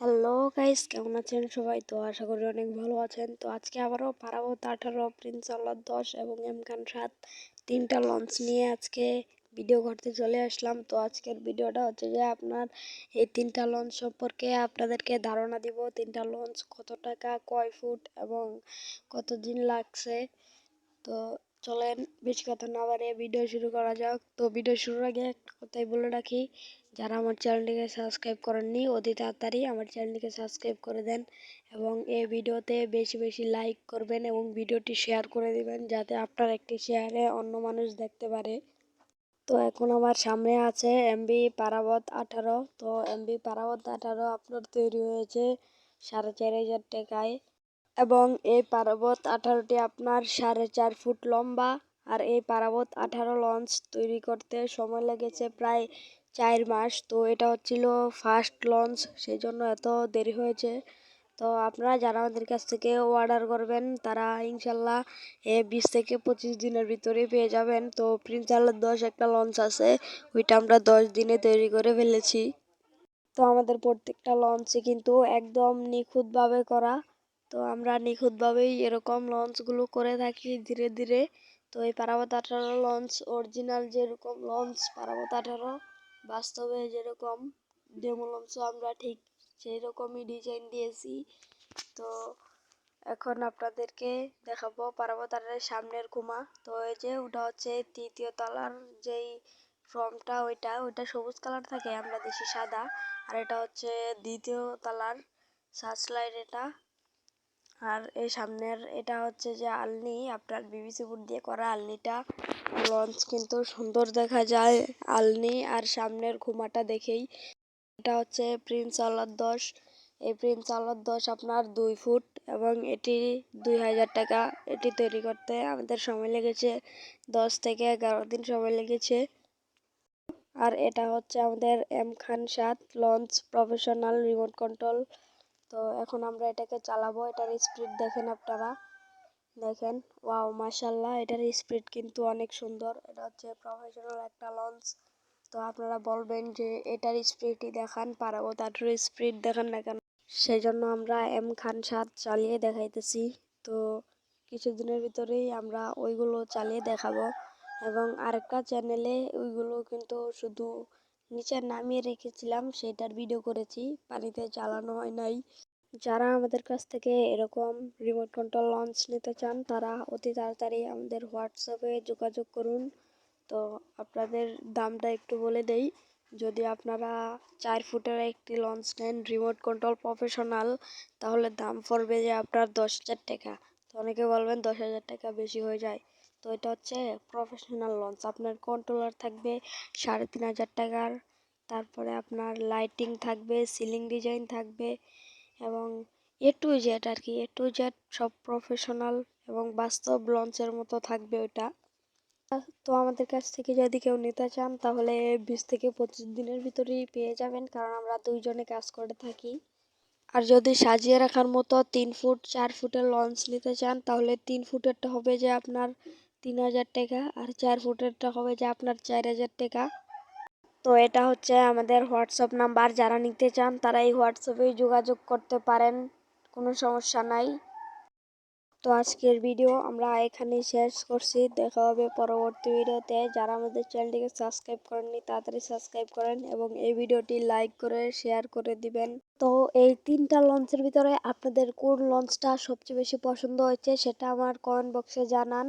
Hello guys, কেমন আছেন সবাই? তো আশা করি অনেক ভালো আছেন। তো আজকে আবারও পারাবত 18, প্রিন্স আওলাদ 10 এবং এম খান 7 তিনটা লঞ্চ নিয়ে আজকে ভিডিও করতে চলে আসলাম। তো আজকের ভিডিওটা হচ্ছে যে আপনার এই তিনটা লঞ্চ সম্পর্কে আপনাদেরকে ধারণা দিব। তিনটা লঞ্চ কত টাকা, কয় ফুট এবং কতদিন লাগছে। তো চলেন বেশি কথা না বাড়িয়ে ভিডিও শুরু করা যাক। তো ভিডিও শুরুর আগে একটা কথাই বলে রাখি, যারা আমার চ্যানেলটিকে সাবস্ক্রাইব করেননি অতি তাড়াতাড়ি আমার চ্যানেলটিকে সাবস্ক্রাইব করে দেন এবং এই ভিডিওতে বেশি বেশি লাইক করবেন এবং ভিডিওটি শেয়ার করে দিবেন, যাতে আপনার একটি শেয়ারে অন্য মানুষ দেখতে পারে। তো এখন আমার সামনে আছে এমবি পারাবত 18। তো এমবি পারাবত 18 আপনার তৈরি হয়েছে 4,500 টাকায় এবং এই পারাবত 18টি আপনার 4.5 ফুট লম্বা। আর এই পারাবত 18 লঞ্চ তৈরি করতে সময় লেগেছে প্রায় 4 মাস। তো এটা হচ্ছিল ফার্স্ট লঞ্চ, সেই জন্য এত দেরি হয়েছে। তো আপনারা যারা আমাদের কাছ থেকে অর্ডার করবেন তারা ইনশাল্লাহ 20 থেকে 25 দিনের ভিতরে পেয়ে যাবেন। তো প্রিন্স আওলাদ 10 একটা লঞ্চ আছে, ওইটা আমরা 10 দিনে তৈরি করে ফেলেছি। তো আমাদের প্রত্যেকটা লঞ্চে কিন্তু একদম নিখুঁতভাবে করা। তো আমরা নিখুঁতভাবেই এরকম লঞ্চগুলো করে থাকি ধীরে ধীরে। তো এই পারাবত 18 লঞ্চ অরিজিনাল যেরকম লঞ্চ পারাবত 18 বাস্তবে যেরকম ডেমো লঞ্চও আমরা ঠিক সেই রকমই ডিজাইন দিয়েছি। তো এখন আপনাদেরকে দেখাবো পারাবত 18 সামনের কুমা। তো এই যে ওটা হচ্ছে তৃতীয় তলার যেই ফর্মটা, ওইটা সবুজ কালার থাকে, আমরা দেশি সাদা। আর এটা হচ্ছে দ্বিতীয় তলার সার্চ লাইট এটা। আর এই সামনের এটা হচ্ছে যে আলনি, আপনার বিবিসি বোর্ড দিয়ে করা আলনিটা। লঞ্চ কিন্তু সুন্দর দেখা যায় আলনি আর সামনের খুমাটা দেখেই। এটা হচ্ছে প্রিন্স আওলাদ 10। এই প্রিন্স আওলাদ 10 আপনার 2 ফুট এবং এটি 2000 টাকা। এটি তৈরি করতে আমাদের সময় লেগেছে 10 থেকে 11 দিন সময় লেগেছে। আর এটা হচ্ছে আমাদের এম খান 7 লঞ্চ প্রফেশনাল রিমোট কন্ট্রোল। তো এখন আমরা এটাকে চালাবো। এটার স্পিড দেখেন আপনারা, দেখেন, ওয়াও মাশাআল্লাহ, এটার স্পিড কিন্তু অনেক সুন্দর। এটা হচ্ছে প্রফেশনাল একটা লঞ্চ। তো আপনারা বলবেন যে এটার স্পিডই দেখান, পারাবত 18 স্পিড দেখান না কেন? সেই জন্য আমরা এম খান 7 চালিয়ে দেখাইতেছি। তো কিছুদিনের ভিতরেই আমরা ওইগুলো চালিয়ে দেখাবো এবং আরেকটা চ্যানেলে ওইগুলো কিন্তু শুধু নিচে নামিয়ে রেখেছিলাম, সেটার ভিডিও করেছি, পানিতে চালানো হয় নাই। যারা আমাদের কাছ থেকে এরকম রিমোট কন্ট্রোল লঞ্চ নিতে চান তারা অতি তাড়াতাড়ি আমাদের হোয়াটসঅ্যাপে যোগাযোগ করুন। তো আপনাদের দামটা একটু বলে দেই। যদি আপনারা 4 ফুটের একটি লঞ্চ নেন রিমোট কন্ট্রোল প্রফেশনাল, তাহলে দাম পড়বে যে আপনার 10,000 টাকা। তো অনেকে বলবেন 10,000 টাকা বেশি হয়ে যায়। তো এটা হচ্ছে প্রফেশনাল লঞ্চ, আপনার কন্ট্রোলার থাকবে 3,500 টাকার। তারপরে আপনার লাইটিং থাকবে, সিলিং ডিজাইন থাকবে এবং এ টু জেড আর কি, এ টু জেড সব প্রফেশনাল এবং বাস্তব লঞ্চের মতো থাকবে ওটা। তো আমাদের কাছ থেকে যদি কেউ নিতে চান তাহলে 20 থেকে 25 দিনের ভিতরেই পেয়ে যাবেন, কারণ আমরা দুইজনে কাজ করে থাকি। আর যদি সাজিয়ে রাখার মতো 3 ফুট 4 ফুটের লঞ্চ নিতে চান তাহলে 3 ফুটেরটা হবে যে আপনার 3,000 টাকা আর 4 ফুটেরটা হবে যে আপনার 4,000 টাকা। তো এটা হচ্ছে আমাদের হোয়াটসঅ্যাপ নাম্বার, যারা নিতে চান তারা এই হোয়াটসঅ্যাপেই যোগাযোগ করতে পারেন, কোনো সমস্যা নাই। তো আজকের ভিডিও আমরা এখানেই শেষ করছি, দেখা হবে পরবর্তী ভিডিওতে। যারা আমাদের চ্যানেলটিকে সাবস্ক্রাইব করেননি তাড়াতাড়ি সাবস্ক্রাইব করেন এবং এই ভিডিওটি লাইক করে শেয়ার করে দিবেন। তো এই তিনটা লঞ্চের ভিতরে আপনাদের কোন লঞ্চটা সবচেয়ে বেশি পছন্দ হয়েছে সেটা আমার কমেন্ট বক্সে জানান।